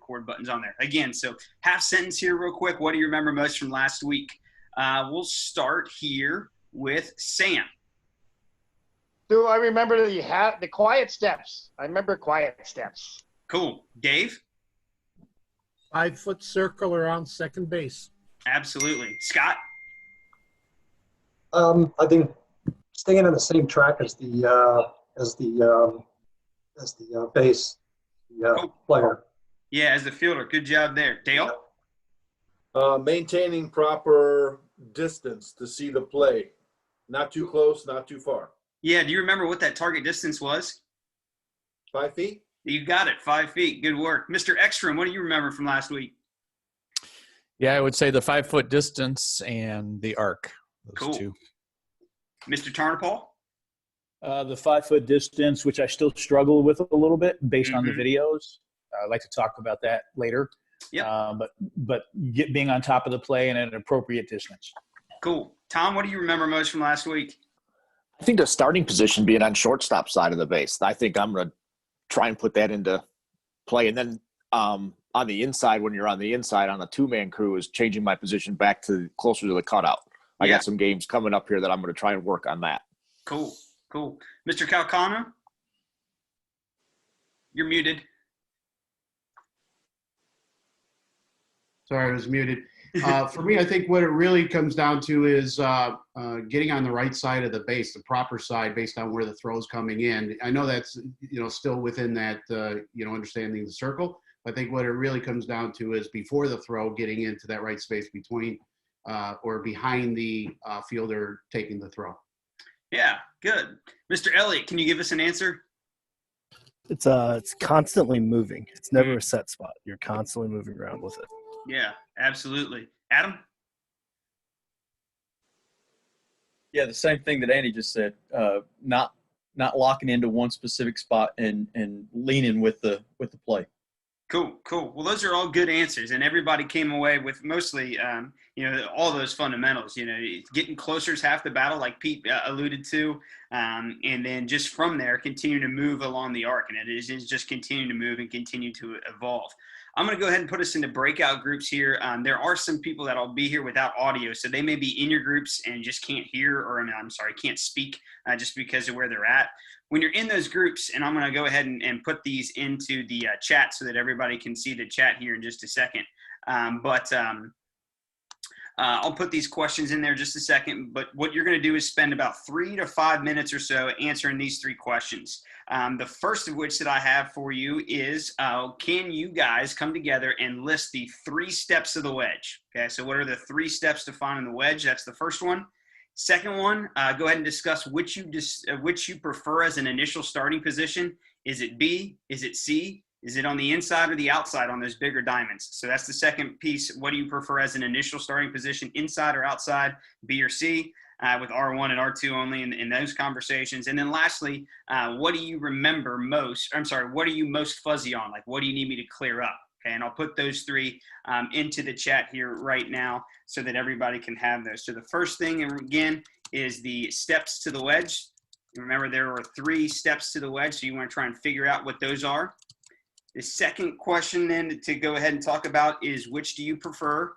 record button's on there. Again, so half sentence here real quick. What do you remember most from last week? We'll start here with Sam. Do I remember the quiet steps? I remember quiet steps. Cool. Dave? 5-foot circle around second base. Absolutely. Scott? I think staying on the same track as the base Cool. player. Yeah, as the fielder. Good job there. Dale? Maintaining proper distance to see the play. Not too close, not too far. Yeah, do you remember what that target distance was? 5 feet? You got it. 5 feet. Good work. Mr. Ekstrom, what do you remember from last week? Yeah, I would say the 5-foot distance and the arc. Those Cool. two. Mr. Tarnapol? The 5-foot distance, which I still struggle with a little bit based on the videos. I'd like to talk about that later. Yep. But being on top of the play and at an appropriate distance. Cool. Tom, what do you remember most from last week? I think the starting position being on shortstop side of the base. I think I'm going to try and put that into play. And then on the inside, when you're on the inside on a two-man crew, is changing my position back to closer to the cutout. I got some games coming up here that I'm going to try and work on that. Cool. Cool. Mr. Calcano? You're muted. Sorry, I was muted. For me, I think what it really comes down to is getting on the right side of the base, the proper side, based on where the throw's coming in. I know that's still within that understanding the circle. I think what it really comes down to is before the throw, getting into that right space between or behind the fielder taking the throw. Yeah, good. Mr. Elliott, can you give us an answer? It's constantly moving. It's never a set spot. You're constantly moving around with it. Yeah, absolutely. Adam? Yeah, the same thing that Andy just said. Not locking into one specific spot and leaning with the play. Cool. Well, those are all good answers, and everybody came away with mostly, all those fundamentals. Getting closer is half the battle, like Pete alluded to, and then just from there, continue to move along the arc, and it is just continue to move and continue to evolve. I'm going to go ahead and put us into breakout groups here. There are some people that will be here without audio, so they may be in your groups and just can't hear, or can't speak just because of where they're at. When you're in those groups, and I'm going to go ahead and put these into the chat so that everybody can see the chat here in just a second. I'll put these questions in there just a second, but what you're going to do is spend about 3 to 5 minutes or so answering these 3 questions. The first of which that I have for you is, can you guys come together and list the 3 steps of the wedge? Okay, so what are the 3 steps to finding the wedge? That's the first one. Second one, go ahead and discuss which you prefer as an initial starting position. Is it B? Is it C? Is it on the inside or the outside on those bigger diamonds? So that's the second piece. What do you prefer as an initial starting position, inside or outside, B or C, with R1 and R2 only in those conversations? And then lastly, what do you remember most? What are you most fuzzy on? Like, what do you need me to clear up? Okay, and I'll put those 3 into the chat here right now so that everybody can have those. So the first thing, again, is the steps to the wedge. Remember, there are 3 steps to the wedge, so you want to try and figure out what those are. The second question then to go ahead and talk about is, which do you prefer,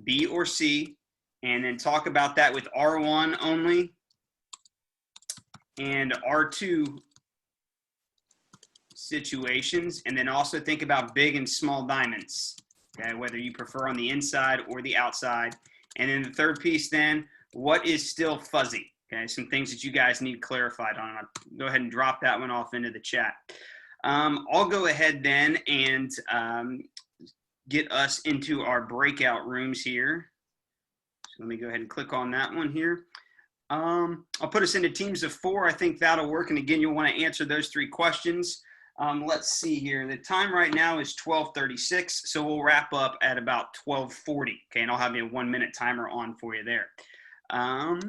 B or C? And then talk about that with R1 only and R2 situations. And then also think about big and small diamonds, okay, whether you prefer on the inside or the outside. And then the third piece then, what is still fuzzy? Okay, some things that you guys need clarified on. I'll go ahead and drop that one off into the chat. I'll go ahead then and get us into our breakout rooms here. So let me go ahead and click on that one here. I'll put us into teams of 4. I think that'll work. And again, you'll want to answer those 3 questions. Let's see here. The time right now is 12:36, so we'll wrap up at about 12:40. Okay, and I'll have a 1-minute timer on for you there. All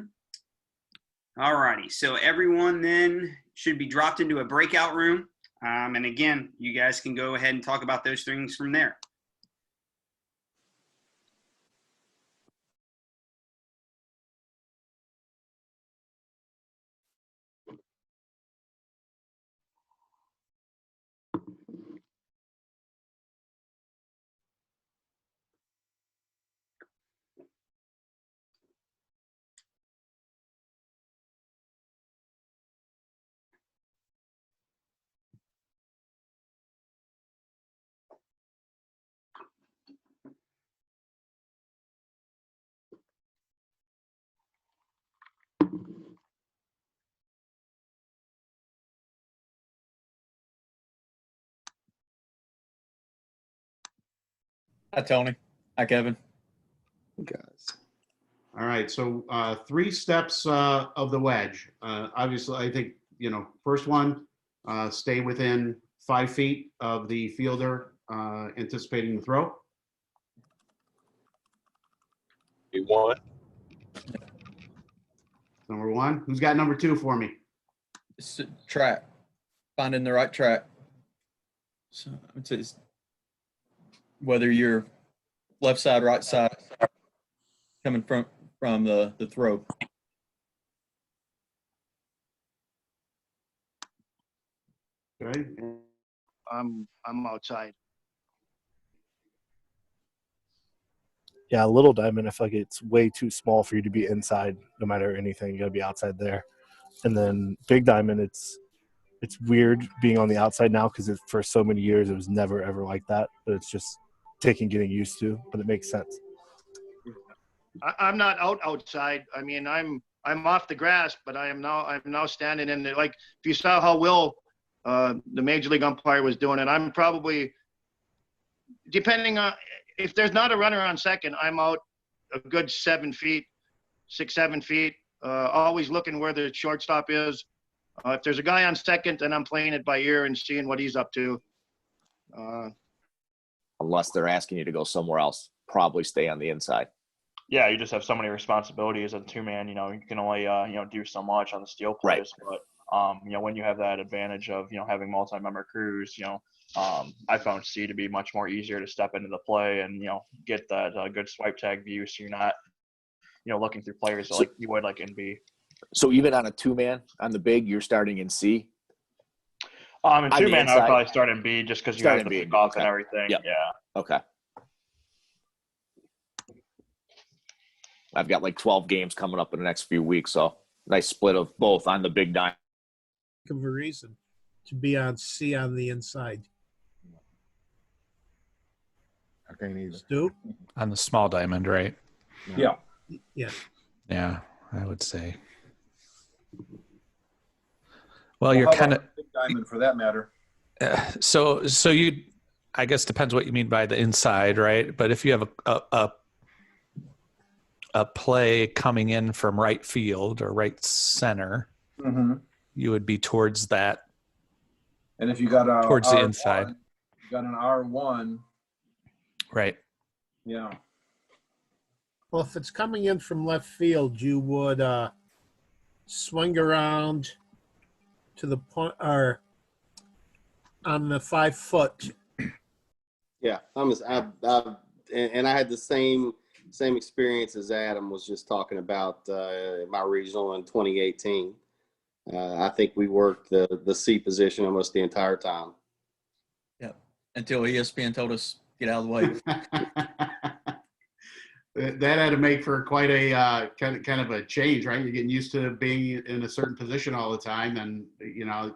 righty, so everyone then should be dropped into a breakout room. And again, you guys can go ahead and talk about those things from there. Hi, Tony. Hi, Kevin. Guys. All right, so 3 steps of the wedge. Obviously, I think, first one, stay within 5 feet of the fielder anticipating the throw. One. Number 1. Who's got number 2 for me? Track. Finding the right track. So I would say whether you're left side, right side, coming from the throw. Okay. I'm outside. Yeah, little diamond, I feel like it's way too small for you to be inside no matter anything. You got to be outside there. And then big diamond, it's weird being on the outside now because for so many years it was never ever like that. But it's just taking getting used to. But it makes sense. I'm not outside. I mean, I'm off the grass, but I'm now standing in the, like, if you saw how Will, the major league umpire, was doing it, I'm probably, depending on, if there's not a runner on second, I'm out a good 7 feet, 6, 7 feet, always looking where the shortstop is. If there's a guy on second, then I'm playing it by ear and seeing what he's up to. Unless they're asking you to go somewhere else, probably stay on the inside. Yeah, you just have so many responsibilities as a 2-man. You can only do so much on the steal plays. Right. But when you have that advantage of having multi-member crews, I found C to be much more easier to step into the play and get that good swipe tag view, so you're not looking through players like you would like in B. So even on a 2-man on the big, you're starting in C. In On the 2-man, I would inside? probably start in B just because you Start have in the B. pick off Okay. and everything. Yep. Yeah. Okay. I've got like 12 games coming up in the next few weeks, so nice split of both on the big dime. Of a reason to be on C on the inside. I can't either. Stu? On the small diamond, right? Yeah. Yeah. Yeah, I would say. Well, How you're about kind of big diamond for that matter. so you. I guess depends what you mean by the inside, right? But if you have a play coming in from right field or right center, Mm-hmm. you would be towards that. And if you got towards the inside, you got an R1. right? Yeah. Well, if it's coming in from left field, you would swing around to the point or on the 5 foot. Yeah, and I had the same experience as Adam was just talking about my regional in 2018. I think we worked the C position almost the entire time. Yeah. Until ESPN told us get out of the way. That had to make for quite a kind of a change, right? You're getting used to being in a certain position all the time, and now.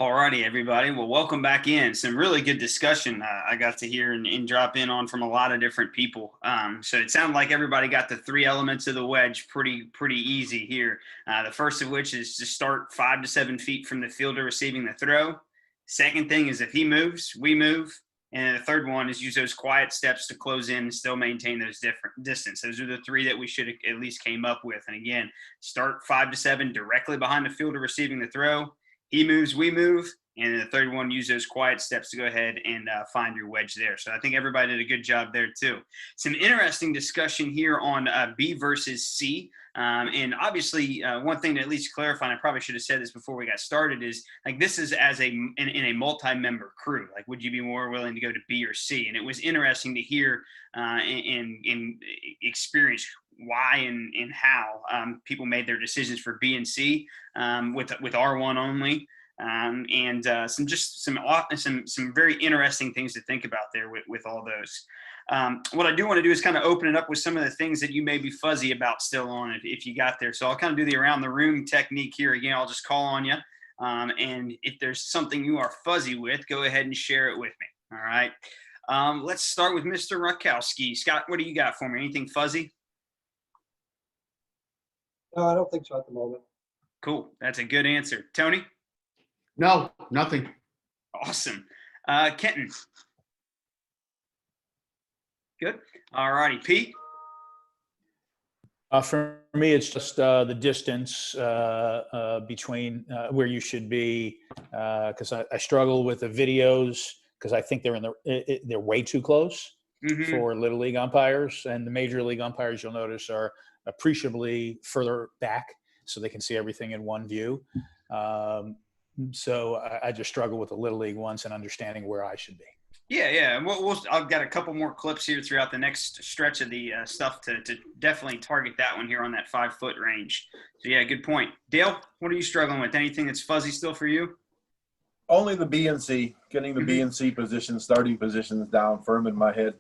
All righty, everybody. Well, welcome back in. Some really good discussion I got to hear and drop in on from a lot of different people. So it sounded like everybody got the three elements of the wedge pretty easy here. The first of which is to start 5 to 7 feet from the fielder receiving the throw. Second thing is if he moves, we move. And the third one is use those quiet steps to close in and still maintain those different distance. Those are the three that we should have at least came up with. And again, start 5 to 7 directly behind the fielder receiving the throw. He moves, we move. And the third one, use those quiet steps to go ahead and find your wedge there. So I think everybody did a good job there too. Some interesting discussion here on B versus C. And obviously, one thing to at least clarify, and I probably should have said this before we got started, is like this is as in a multi-member crew. Like, would you be more willing to go to B or C? And it was interesting to hear and experience why and how people made their decisions for B and C with R1 only. And some very interesting things to think about there with all those. What I do want to do is kind of open it up with some of the things that you may be fuzzy about still on if you got there. So I'll kind of do the around the room technique here again. I'll just call on you. And if there's something you are fuzzy with, go ahead and share it with me. All right. Let's start with Mr. Rutkowski. Scott, what do you got for me? Anything fuzzy? No, I don't think so at the moment. Cool. That's a good answer. Tony? No, nothing. Awesome. Kenton? Good. All righty. Pete? For me, it's just the distance between where you should be, because I struggle with the videos because I think they're way too close for Little League umpires, and the Major League umpires, you'll notice, are appreciably further back so they can see everything in one view. So I just struggle with the Little League ones and understanding where I should be. Yeah. I've got a couple more clips here throughout the next stretch of the stuff to definitely target that one here on that 5-foot range. So, yeah, good point. Dale, what are you struggling with? Anything that's fuzzy still for you? Only the B and C, getting the B and C positions, starting positions down firm in my head.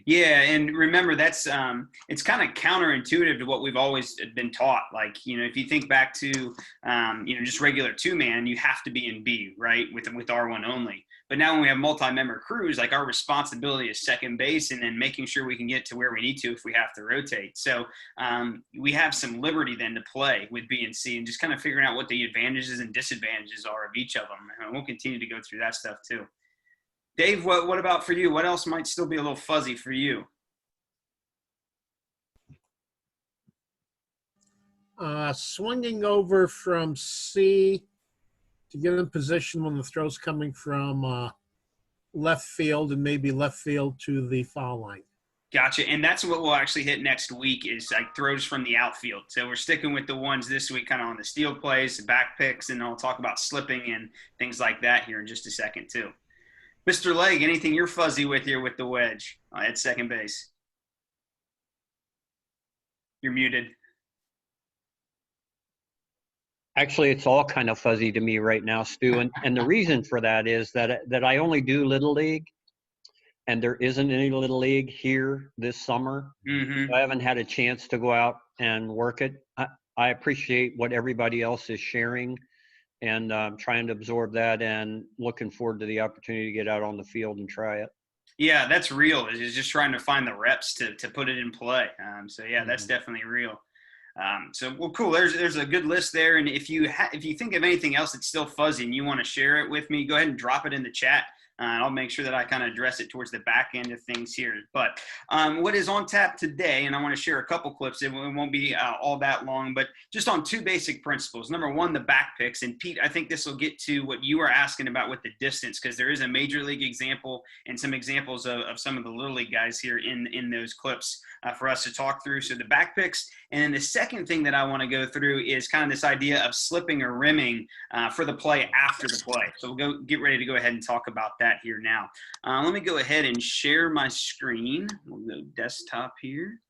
Yeah, and remember that's it's kind of counterintuitive to what we've always been taught. Like, if you think back to just regular 2-man, you have to be in B, right, with R1 only. But now when we have multi-member crews, like our responsibility is second base and then making sure we can get to where we need to if we have to rotate. So we have some liberty then to play with B and C and just kind of figuring out what the advantages and disadvantages are of each of them. And we'll continue to go through that stuff too. Dave, what about for you? What else might still be a little fuzzy for you? Swinging over from C to get in position when the throw's coming from left field and maybe left field to the foul line. Gotcha. And that's what we'll actually hit next week is like throws from the outfield. So we're sticking with the ones this week kind of on the steal plays, the back picks, and I'll talk about slipping and things like that here in just a second too. Mr. Legg, anything you're fuzzy with here with the wedge at second base? You're muted. Actually, it's all kind of fuzzy to me right now, Stu. And the reason for that is that I only do Little League, and there isn't any Little League here this summer. So I haven't had a chance to go out and work it. I appreciate what everybody else is sharing, and trying to absorb that and looking forward to the opportunity to get out on the field and try it. Yeah, that's real. It's just trying to find the reps to put it in play. So, yeah, that's definitely real. Well, cool. There's a good list there. And if you think of anything else that's still fuzzy and you want to share it with me, go ahead and drop it in the chat. And I'll make sure that I kind of address it towards the back end of things here. But what is on tap today, and I want to share a couple clips. It won't be all that long, but just on 2 basic principles. Number 1, the back picks. And Pete, I think this will get to what you were asking about with the distance, because there is a Major League example and some examples of some of the Little League guys here in those clips for us to talk through. So the back picks. And then the second thing that I want to go through is kind of this idea of slipping or rimming for the play after the play. So we'll get ready to go ahead and talk about that here now. Let me go ahead and share my screen. We'll go desktop here.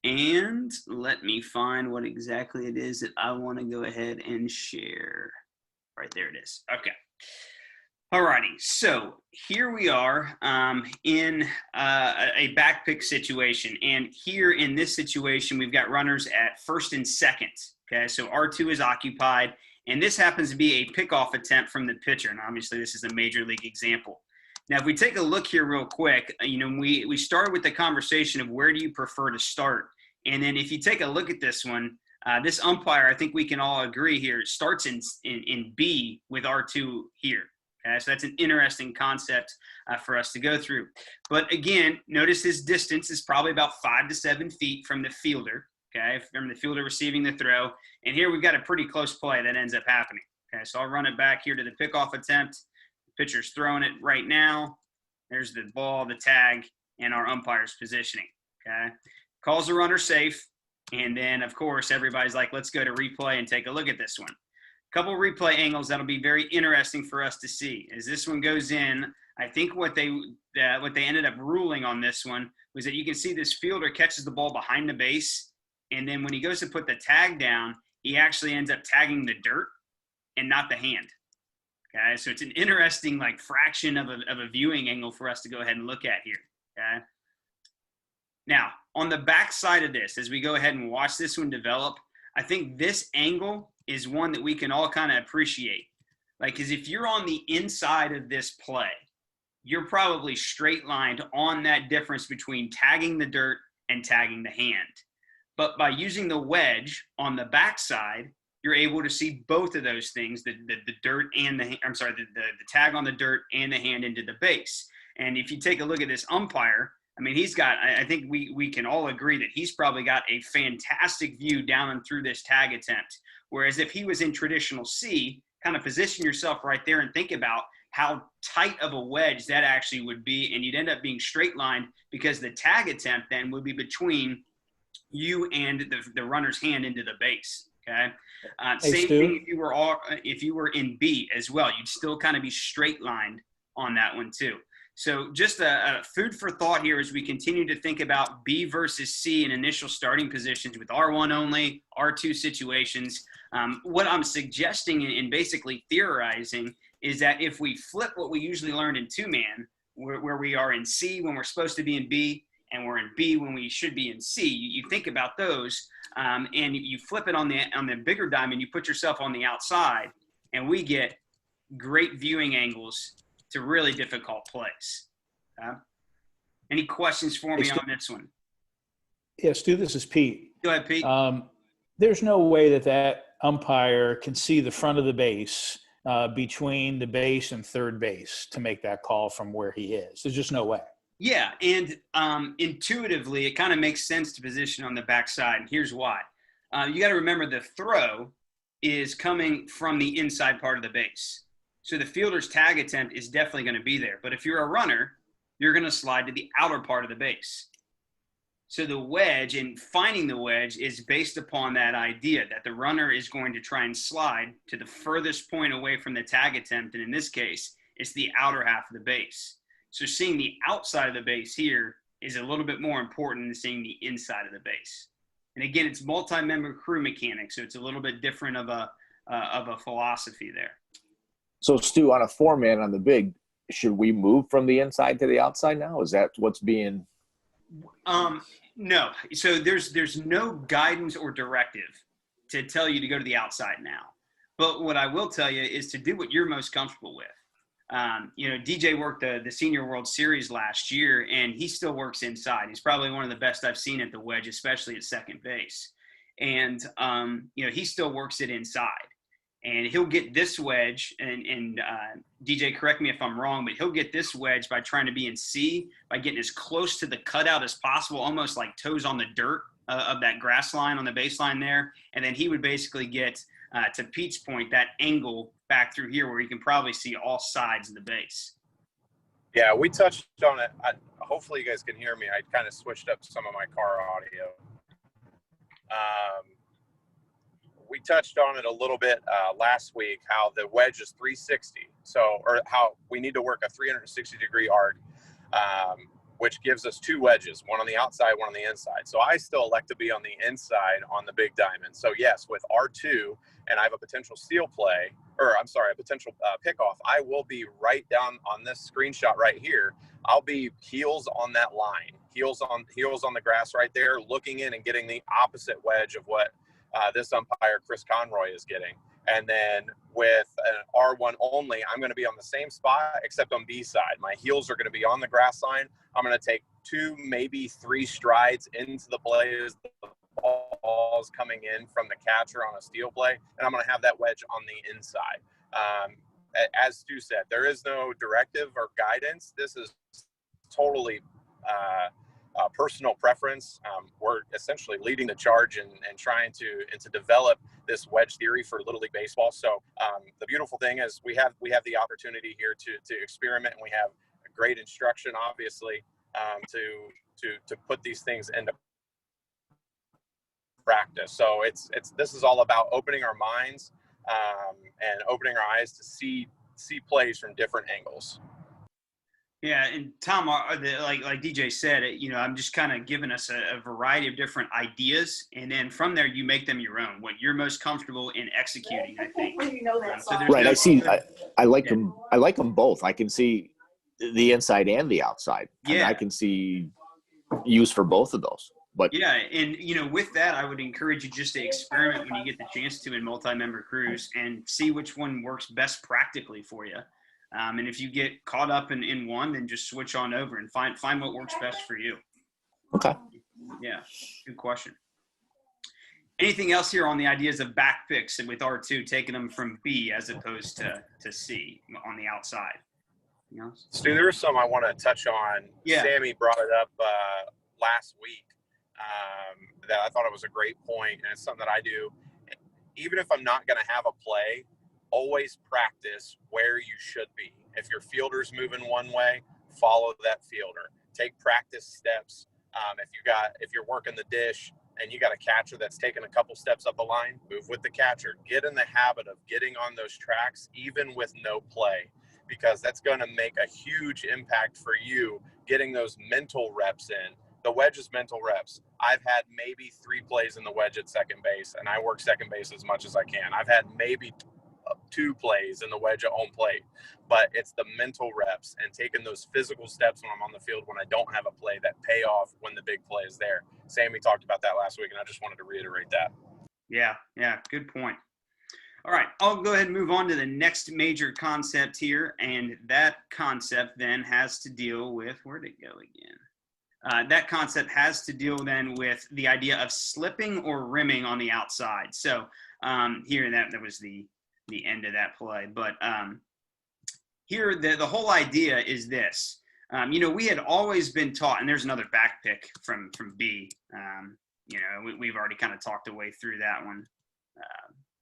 And let me find what exactly it is that I want to go ahead and share. Right there it is. Okay. Alrighty, so here we are in a back pick situation. And here in this situation, we've got runners at first and second. Okay, so R2 is occupied. And this happens to be a pickoff attempt from the pitcher. And obviously this is a major league example. Now, if we take a look here real quick, we started with the conversation of where do you prefer to start? And then if you take a look at this one, this umpire, I think we can all agree here, starts in B with R2 here. Okay, so that's an interesting concept for us to go through. But again, notice his distance is probably about 5 to 7 feet from the fielder. Okay, from the fielder receiving the throw. And here we've got a pretty close play that ends up happening. Okay, so I'll run it back here to the pickoff attempt. The pitcher's throwing it right now. There's the ball, the tag, and our umpire's positioning. Okay, calls the runner safe. And then, of course, everybody's like, let's go to replay and take a look at this one. Couple replay angles that'll be very interesting for us to see. As this one goes in, I think what they ended up ruling on this one was that you can see this fielder catches the ball behind the base. And then when he goes to put the tag down, he actually ends up tagging the dirt and not the hand. Okay, so it's an interesting fraction of a viewing angle for us to go ahead and look at here. Okay. Now, on the back side of this, as we go ahead and watch this one develop, I think this angle is one that we can all kind of appreciate. Because if you're on the inside of this play, you're probably straight lined on that difference between tagging the dirt and tagging the hand. But by using the wedge on the backside, you're able to see both of those things, the dirt and the tag on the dirt and the hand into the base. And if you take a look at this umpire, I mean, I think we can all agree that he's probably got a fantastic view down and through this tag attempt. Whereas if he was in traditional C, kind of position yourself right there and think about how tight of a wedge that actually would be. And you'd end up being straight lined because the tag attempt then would be between you and the runner's hand into the base. Okay. Same Stu? thing if you were in B as well, you'd still kind of be straight lined on that one too. So just a food for thought here as we continue to think about B versus C in initial starting positions with R1 only, R2 situations. What I'm suggesting and basically theorizing is that if we flip what we usually learned in two-man, where we are in C when we're supposed to be in B, and we're in B when we should be in C, you think about those, and you flip it on the bigger diamond, you put yourself on the outside, and we get great viewing angles to really difficult plays. Any questions for me on this one? Yeah, Stu, this is Pete. Go ahead, Pete. There's no way that umpire can see the front of the base between the base and third base to make that call from where he is. There's just no way. Yeah, and intuitively, it kind of makes sense to position on the backside. And here's why. You got to remember the throw is coming from the inside part of the base. So the fielder's tag attempt is definitely going to be there. But if you're a runner, you're going to slide to the outer part of the base. So the wedge and finding the wedge is based upon that idea that the runner is going to try and slide to the furthest point away from the tag attempt. And in this case, it's the outer half of the base. So seeing the outside of the base here is a little bit more important than seeing the inside of the base. And again, it's multi-member crew mechanics, so it's a little bit different of a philosophy there. So Stu, on a four-man on the big, should we move from the inside to the outside now? Is that what's being? No. So there's no guidance or directive to tell you to go to the outside now. But what I will tell you is to do what you're most comfortable with. DJ worked the Senior World Series last year, and he still works inside. He's probably one of the best I've seen at the wedge, especially at second base. And, he still works it inside. And he'll get this wedge, and DJ, correct me if I'm wrong, but he'll get this wedge by trying to be in C, by getting as close to the cutout as possible, almost like toes on the dirt of that grass line on the baseline there. And then he would basically get, to Pete's point, that angle back through here where you can probably see all sides of the base. Yeah, we touched on it. Hopefully you guys can hear me. I kind of switched up some of my car audio. We touched on it a little bit last week, how the wedge is 360. Or how we need to work a 360-degree arc, which gives us two wedges, one on the outside, one on the inside. So I still elect to be on the inside on the big diamond. So yes, with R2, and I have a potential steal play, a potential pickoff, I will be right down on this screenshot right here. I'll be heels on that line, heels on the grass right there, looking in and getting the opposite wedge of what this umpire, Chris Conroy, is getting. And then with an R1 only, I'm going to be on the same spot, except on B side. My heels are going to be on the grass line. I'm going to take 2, maybe 3 strides into the play as the ball's coming in from the catcher on a steal play, and I'm going to have that wedge on the inside. As Stu said, there is no directive or guidance. This is totally personal preference. We're essentially leading the charge and trying to develop this wedge theory for Little League Baseball. So the beautiful thing is we have the opportunity here to experiment, and we have great instruction, obviously, to put these things into practice. So this is all about opening our minds and opening our eyes to see plays from different angles. Yeah, and Tom, like DJ said, I'm just kind of giving us a variety of different ideas, and then from there you make them your own. What you're most comfortable in executing, I think. Right. I like them. I like them both. I can see the inside and the outside. Yeah. And I can see use for both of those. But yeah, and with that, I would encourage you just to experiment when you get the chance to in multi-member crews and see which one works best practically for you. And if you get caught up in one, then just switch on over and find what works best for you. Okay. Yeah, good question. Anything else here on the ideas of back picks with R2, taking them from B as opposed to C on the outside? Stu, there's some I want to touch on. Yeah. Sammy brought it up last week. That I thought it was a great point, and it's something that I do. Even if I'm not going to have a play, always practice where you should be. If your fielder's moving one way, follow that fielder. Take practice steps. If you're working the dish and you got a catcher that's taking a couple steps up the line, move with the catcher. Get in the habit of getting on those tracks, even with no play, because that's going to make a huge impact for you getting those mental reps in. The wedge is mental reps. I've had maybe 3 plays in the wedge at second base, and I work second base as much as I can. I've had maybe 2 plays in the wedge at home plate, but it's the mental reps and taking those physical steps when I'm on the field when I don't have a play that pay off when the big play is there. Sammy talked about that last week, and I just wanted to reiterate that. Yeah, good point. All right, I'll go ahead and move on to the next major concept here, and that concept then has to deal with, where'd it go again? That concept has to deal then with the idea of slipping or rimming on the outside. So here, that was the end of that play. But here, the whole idea is this. We had always been taught, and there's another back pick from B. We've already kind of talked a way through that one.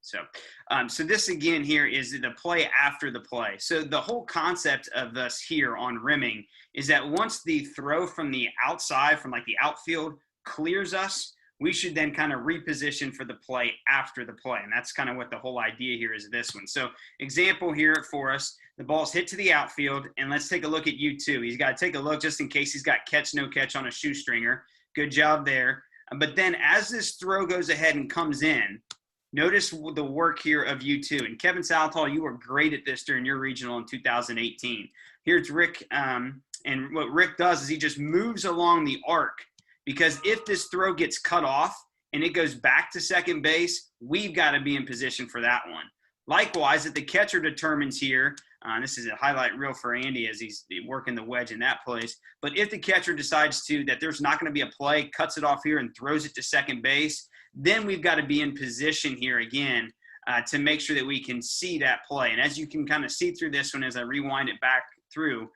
So this again here is the play after the play. So the whole concept of us here on rimming is that once the throw from the outside, from like the outfield, clears us, we should then kind of reposition for the play after the play. And that's kind of what the whole idea here is this one. So example here for us, the ball's hit to the outfield, and let's take a look at U2. He's got to take a look just in case he's got catch, no catch on a shoestringer. Good job there. But then as this throw goes ahead and comes in, notice the work here of U2. And Kevin Southall, you were great at this during your regional in 2018. Here's Rick. And what Rick does is he just moves along the arc, because if this throw gets cut off and it goes back to second base, we've got to be in position for that one. Likewise, if the catcher determines here, this is a highlight reel for Andy as he's working the wedge in that place. But if the catcher decides that there's not going to be a play, cuts it off here and throws it to second base, then we've got to be in position here again to make sure that we can see that play. And as you can kind of see through this one, as I rewind it back through,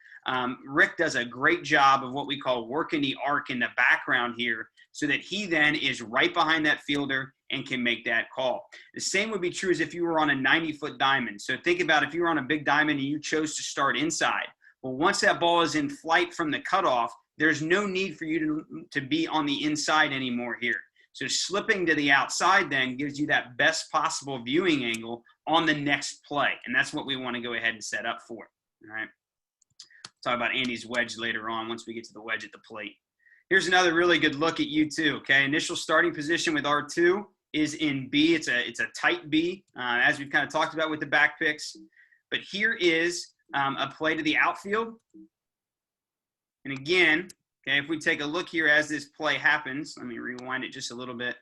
Rick does a great job of what we call working the arc in the background here, so that he then is right behind that fielder and can make that call. The same would be true as if you were on a 90-foot diamond. So think about if you were on a big diamond and you chose to start inside. Well, once that ball is in flight from the cutoff, there's no need for you to be on the inside anymore here. So slipping to the outside then gives you that best possible viewing angle on the next play. And that's what we want to go ahead and set up for. All right. Talk about Andy's wedge later on once we get to the wedge at the plate. Here's another really good look at U2. Okay, initial starting position with R2 is in B. It's a tight B, as we've kind of talked about with the back picks. But here is a play to the outfield. And again, okay, if we take a look here as this play happens, let me rewind it just a little bit.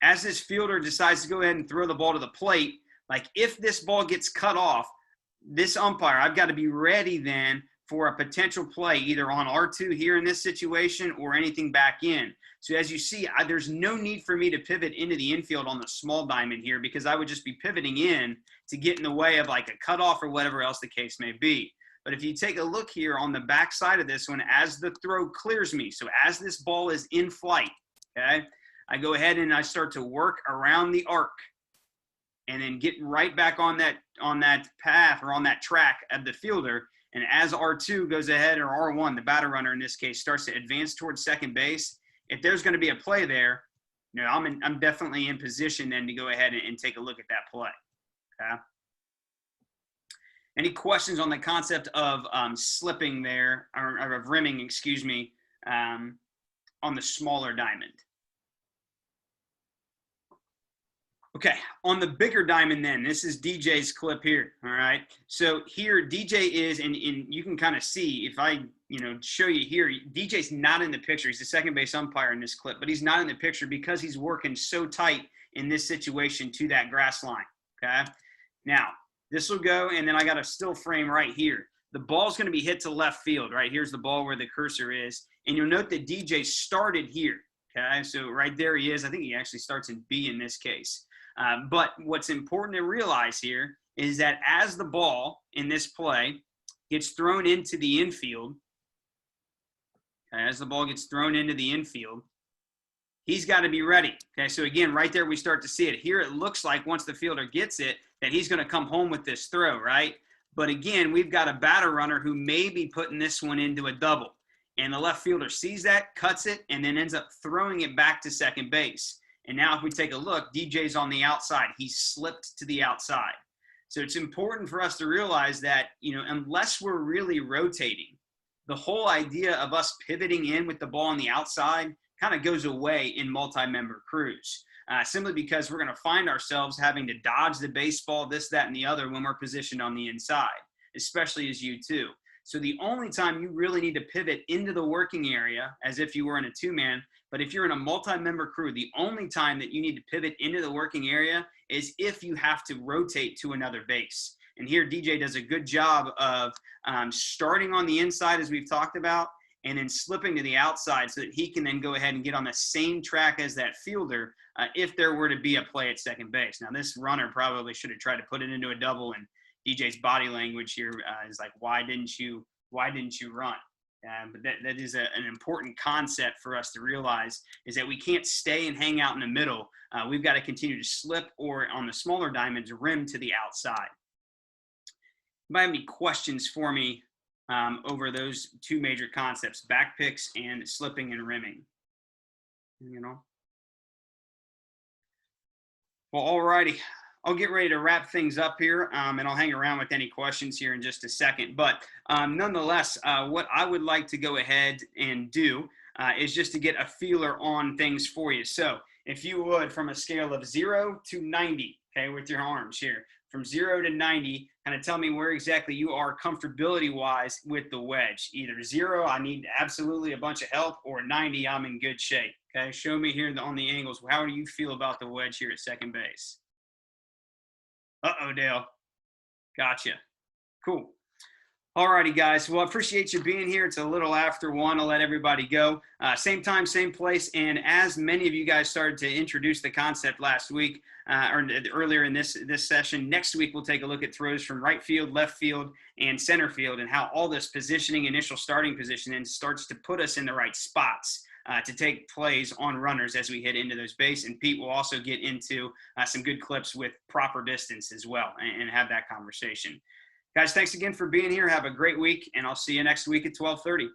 As this fielder decides to go ahead and throw the ball to the plate, Like if this ball gets cut off, this umpire, I've got to be ready then for a potential play either on R2 here in this situation or anything back in. So as you see, there's no need for me to pivot into the infield on the small diamond here because I would just be pivoting in to get in the way of like a cutoff or whatever else the case may be. But if you take a look here on the back side of this one, as the throw clears me, so as this ball is in flight, okay, I go ahead and I start to work around the arc and then get right back on that path or on that track of the fielder. And as R2 goes ahead, or R1, the batter runner in this case, starts to advance towards second base, if there's going to be a play there, you know, I'm definitely in position then to go ahead and take a look at that play. Okay. Any questions on the concept of slipping there, or of rimming, excuse me, on the smaller diamond? Okay, on the bigger diamond then, this is DJ's clip here, all right? So here DJ is, and you can kind of see, if I, show you here, DJ's not in the picture. He's the second base umpire in this clip, but he's not in the picture because he's working so tight in this situation to that grass line, okay? Now, this will go, and then I got a still frame right here. The ball's going to be hit to left field, right? Here's the ball where the cursor is, and you'll note that DJ started here, okay? So right there he is. I think he actually starts in B in this case. But what's important to realize here is that as the ball in this play gets thrown into the infield, as the ball gets thrown into the infield, he's got to be ready. Okay, so again, right there we start to see it. Here it looks like once the fielder gets it, that he's going to come home with this throw, right? But again, we've got a batter runner who may be putting this one into a double. And the left fielder sees that, cuts it, and then ends up throwing it back to second base. And now if we take a look, DJ's on the outside. He's slipped to the outside. So it's important for us to realize that, unless we're really rotating, the whole idea of us pivoting in with the ball on the outside kind of goes away in multi-member crews. Simply because we're going to find ourselves having to dodge the baseball, this, that, and the other when we're positioned on the inside, especially as U2. So the only time you really need to pivot into the working area, as if you were in a two-man, but if you're in a multi-member crew, the only time that you need to pivot into the working area is if you have to rotate to another base. And here DJ does a good job of starting on the inside, as we've talked about, and then slipping to the outside so that he can then go ahead and get on the same track as that fielder if there were to be a play at second base. Now, this runner probably should have tried to put it into a double, and DJ's body language here is like, why didn't you run? But that is an important concept for us to realize, is that we can't stay and hang out in the middle. We've got to continue to slip, or on the smaller diamonds, rim to the outside. Anybody have any questions for me over those two major concepts, back picks and slipping and rimming? Well, all righty. I'll get ready to wrap things up here, and I'll hang around with any questions here in just a second. But nonetheless, what I would like to go ahead and do is just to get a feeler on things for you. So if you would, from a scale of 0 to 90, okay, with your arms here, from 0 to 90, kind of tell me where exactly you are comfortability-wise with the wedge. Either 0, I need absolutely a bunch of help, or 90, I'm in good shape. Okay, show me here on the angles. How do you feel about the wedge here at second base? Uh-oh, Dale. Gotcha. Cool. All righty, guys. Well, I appreciate you being here. It's a little after 1. I'll let everybody go. Same time, same place. And as many of you guys started to introduce the concept last week, or earlier in this session, next week we'll take a look at throws from right field, left field, and center field, and how all this positioning, initial starting position, starts to put us in the right spots to take plays on runners as we hit into those bases. And Pete will also get into some good clips with proper distance as well, and have that conversation. Guys, thanks again for being here. Have a great week, and I'll see you next week at 12:30.